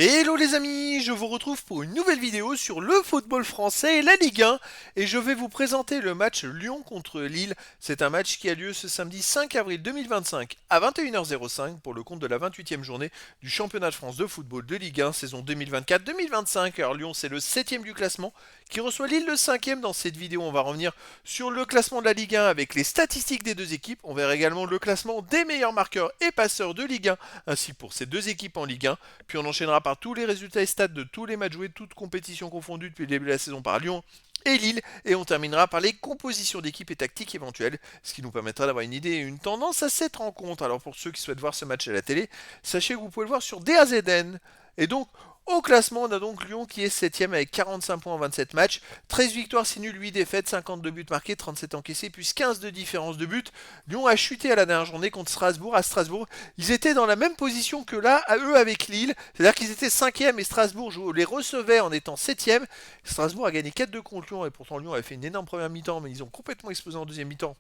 Hello les amis, je vous retrouve pour une nouvelle vidéo sur le football français et la Ligue 1 et je vais vous présenter le match Lyon contre Lille. C'est un match qui a lieu ce samedi 5 avril 2025 à 21h05 pour le compte de la 28e journée du championnat de France de football de Ligue 1 saison 2024-2025. Alors Lyon c'est le 7e du classement qui reçoit Lille le 5e. Dans cette vidéo on va revenir sur le classement de la Ligue 1 avec les statistiques des deux équipes. On verra également le classement des meilleurs marqueurs et passeurs de Ligue 1 ainsi pour ces deux équipes en Ligue 1. Puis on enchaînera par tous les résultats et stats de tous les matchs joués, toutes compétitions confondues depuis le début de la saison par Lyon et Lille. Et on terminera par les compositions d'équipes et tactiques éventuelles, ce qui nous permettra d'avoir une idée et une tendance à cette rencontre. Alors pour ceux qui souhaitent voir ce match à la télé, sachez que vous pouvez le voir sur DAZN. Et donc, au classement, on a donc Lyon qui est 7ème avec 45 points en 27 matchs, 13 victoires, 6 nuls, 8 défaites, 52 buts marqués, 37 encaissés, plus 15 de différence de but. Lyon a chuté à la dernière journée contre Strasbourg. À Strasbourg, ils étaient dans la même position que là, à eux avec Lille. C'est-à-dire qu'ils étaient 5e et Strasbourg les recevait en étant 7e. Strasbourg a gagné 4-2 contre Lyon et pourtant Lyon avait fait une énorme première mi-temps, mais ils ont complètement explosé en deuxième mi-temps.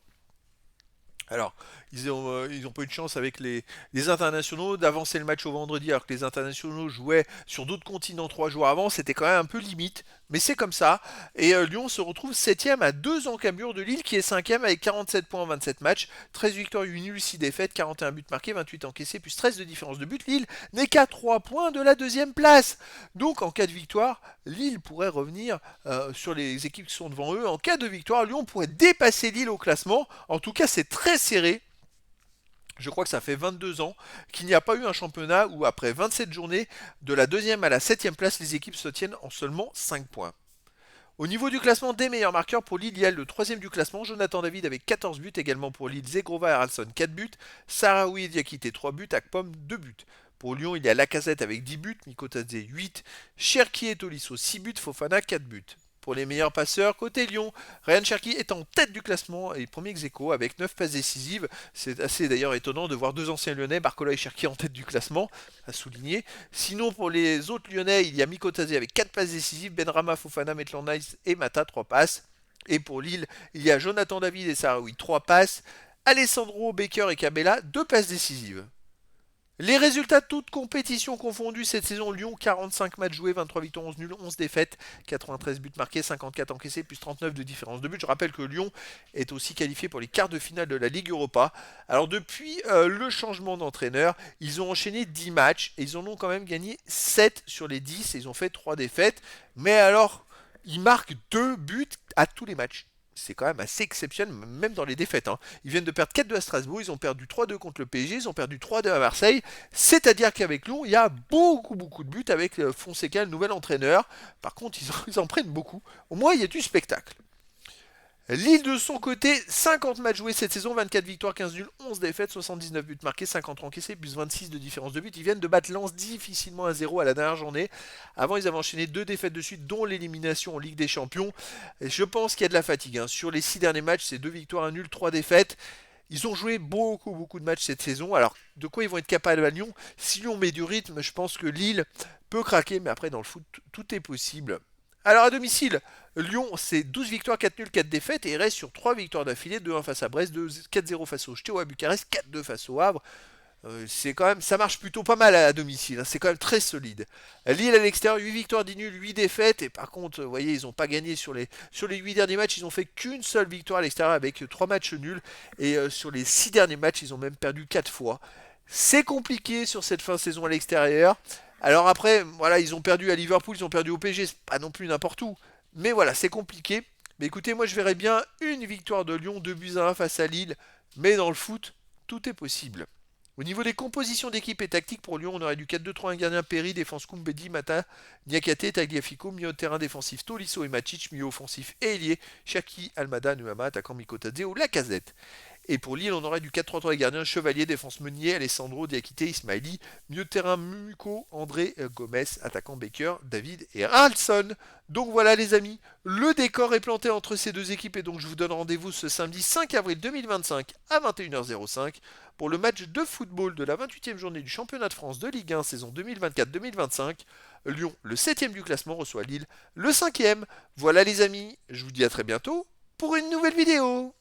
Alors, ils ont pas eu de chance avec les internationaux d'avancer le match au vendredi alors que les internationaux jouaient sur d'autres continents 3 jours avant. C'était quand même un peu limite, mais c'est comme ça. Et Lyon se retrouve 7ème à 2 encablures de Lille qui est 5ème avec 47 points en 27 matchs, 13 victoires, 8 nuls, 6 défaites, 41 buts marqués, 28 encaissés, plus 13 de différence de but. Lille n'est qu'à 3 points de la deuxième place. Donc en cas de victoire, Lille pourrait revenir sur les équipes qui sont devant eux. En cas de victoire, Lyon pourrait dépasser Lille au classement. En tout cas, c'est très serré. Je crois que ça fait 22 ans qu'il n'y a pas eu un championnat où après 27 journées, de la deuxième à la septième place, les équipes se tiennent en seulement 5 points. Au niveau du classement des meilleurs marqueurs, pour Lille, il y a le troisième du classement, Jonathan David avec 14 buts, également pour Lille, Zegrova et Haralson 4 buts, Sarawi et Diakité 3 buts, Akpom 2 buts. Pour Lyon, il y a Lacazette avec 10 buts, Mikotadze 8, Cherki et Tolisso 6 buts, Fofana 4 buts. Pour les meilleurs passeurs, côté Lyon, Ryan Cherki est en tête du classement et premier ex-aequo avec 9 passes décisives. C'est assez d'ailleurs étonnant de voir deux anciens lyonnais, Barcola et Cherki, en tête du classement, à souligner. Sinon, pour les autres lyonnais, il y a Mikotadze avec 4 passes décisives, Benrama, Fofana, Maitland-Nice et Mata 3 passes. Et pour Lille, il y a Jonathan David et Sarawi 3 passes, Alessandro, Baker et Cabella 2 passes décisives. Les résultats de toutes compétitions confondues cette saison: Lyon 45 matchs joués, 23 victoires, 11 nuls, 11 défaites, 93 buts marqués, 54 encaissés, plus 39 de différence de but. Je rappelle que Lyon est aussi qualifié pour les quarts de finale de la Ligue Europa. Alors depuis le changement d'entraîneur, ils ont enchaîné 10 matchs et ils en ont quand même gagné 7 sur les 10 et ils ont fait 3 défaites. Mais alors, ils marquent 2 buts à tous les matchs. C'est quand même assez exceptionnel, même dans les défaites. Ils viennent de perdre 4-2 à Strasbourg, ils ont perdu 3-2 contre le PSG, ils ont perdu 3-2 à Marseille. C'est-à-dire qu'avec Lyon, il y a beaucoup de buts avec Fonseca, le nouvel entraîneur. Par contre, ils en prennent beaucoup. Au moins, il y a du spectacle. Lille de son côté, 50 matchs joués cette saison, 24 victoires, 15 nuls, 11 défaites, 79 buts marqués, 50 encaissés, plus 26 de différence de but. Ils viennent de battre Lens difficilement à 0 à la dernière journée. Avant, ils avaient enchaîné 2 défaites de suite, dont l'élimination en Ligue des Champions. Et je pense qu'il y a de la fatigue. Sur les 6 derniers matchs, c'est 2 victoires, 1 nul, 3 défaites. Ils ont joué beaucoup de matchs cette saison. Alors, de quoi ils vont être capables à Lyon? Si Lyon met du rythme, je pense que Lille peut craquer, mais après, dans le foot, tout est possible. Alors à domicile, Lyon, c'est 12 victoires, 4 nuls, 4 défaites et il reste sur 3 victoires d'affilée, 2-1 face à Brest, 4-0 face au Steaua Bucarest, 4-2 face au Havre. C'est quand même, ça marche plutôt pas mal à domicile, c'est quand même très solide. Lille à l'extérieur, 8 victoires, 10 nuls, 8 défaites, et par contre, vous voyez, ils n'ont pas gagné sur les 8 derniers matchs, ils ont fait qu'une seule victoire à l'extérieur avec 3 matchs nuls, et sur les 6 derniers matchs, ils ont même perdu 4 fois. C'est compliqué sur cette fin de saison à l'extérieur. Alors après, voilà, ils ont perdu à Liverpool, ils ont perdu au PSG, c'est pas non plus n'importe où. Mais voilà, c'est compliqué. Mais écoutez, moi je verrais bien une victoire de Lyon, 2 buts à 1 face à Lille. Mais dans le foot, tout est possible. Au niveau des compositions d'équipe et tactique pour Lyon, on aurait du 4-2-3, un gardien Perry, défense Koumbedi, Mata, Niakate, Tagliafico, milieu de terrain défensif Tolisso et Matic, milieu offensif et ailier, Shaki, Almada, Nuama, attaquant Mikotadze ou Lacazette. Et pour Lille, on aurait du 4-3-3 et gardien Chevalier, défense Meunier, Alessandro, Diakité, Ismaili, milieu de terrain Muko, André Gomez, attaquant Baker, David et Ralston. Donc voilà les amis, le décor est planté entre ces deux équipes et donc je vous donne rendez-vous ce samedi 5 avril 2025 à 21h05 pour le match de football de la 28e journée du championnat de France de Ligue 1 saison 2024-2025. Lyon, le 7e du classement, reçoit Lille, le 5e. Voilà les amis, je vous dis à très bientôt pour une nouvelle vidéo.